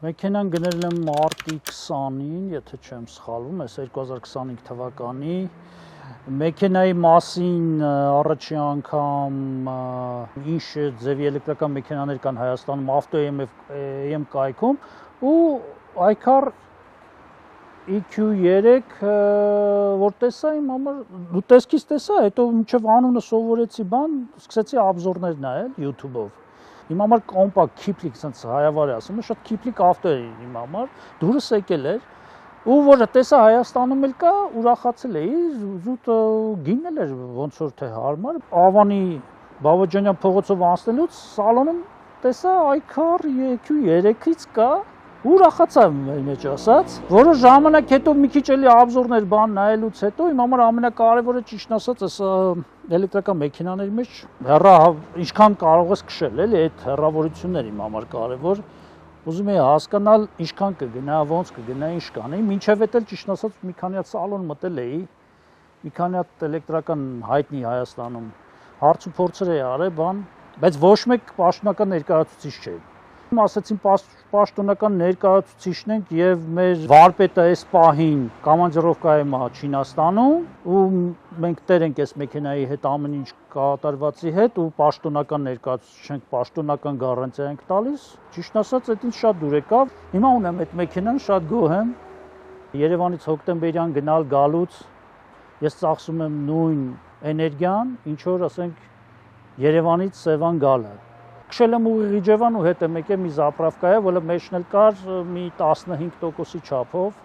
Մեքենան գնել եմ մարտի 20-ին, եթե չեմ սխալվում, այս 2025 թվականի։ Մեքենայի մասին առաջի անգամ ինչ ձևի էլեկտրական մեքենաներ կան Հայաստանում, ավտո EM կայքում ու Այքար EQ3 որ տեսա իմ համար դու տեսքից տեսա, հետո մինչև անունը սովորեցի բան, սկսեցի obzor-ներ նայել YouTube-ով։ Իմ համար կոմպակտ Kipling sense հայավարի ասում է, շատ Kipling ավտո էր իմ համար, դուրս եկել էր ու որը տեսա Հայաստանում էլ կա, ուրախացել էի, զուտ գինն էր ոնց որ թե հարմար։ Ավանի Բավաջանյան փողոցով անցնելուց սալոնում տեսա Այքար EQ3-ից կա ուրախացա մեջ ասած, որը ժամանակ հետո մի քիչ էլի obzor-ներ բան նայելուց հետո իմ համար ամենակարևորը ճիշտ ասած էս էլեկտրական մեքենաների մեջ ինչքան կարող ես քշել էլի այդ հեռավորությունները իմ համար կարևոր ուզում եի հասկանալ ինչքան կգնա, ոնց կգնա, ինչ կանի, մինչև էդ էլ ճիշտ ասած մի քանի հատ սալոն մտել էի, մի քանի հատ էլեկտրական հայտնի Հայաստանում հարց ու փորձեր էի արել, բան, բայց ոչ մեկ պաշտոնական ներկայացուցիչ չէ։ Ասացին պաշտոնական ներկայացուցիչն ենք եւ մեր վարպետը այս պահին կոմանդիրովկայում է Չինաստանում ու մենք տեր ենք այս մեքենայի հետ ամեն ինչ կատարվածի հետ ու պաշտոնական ներկայացուցիչ ենք, պաշտոնական գարանտիա ենք տալիս։ Ճիշտ ասած, այդ ինձ շատ դուր եկավ։ Հիմա ունեմ այդ մեքենան, շատ գոհ եմ։ Երևանից հոկտեմբերյան գնալ գալուց ես ծախսում եմ նույն էներգիան, ինչ որ ասենք Երևանից Սևան գալը։ Քշել եմ ուղիղ Իջևան ու հետ եմ եկել մի զապրավկայա, որը մեջն էլ կար մի 15%-ի չափով։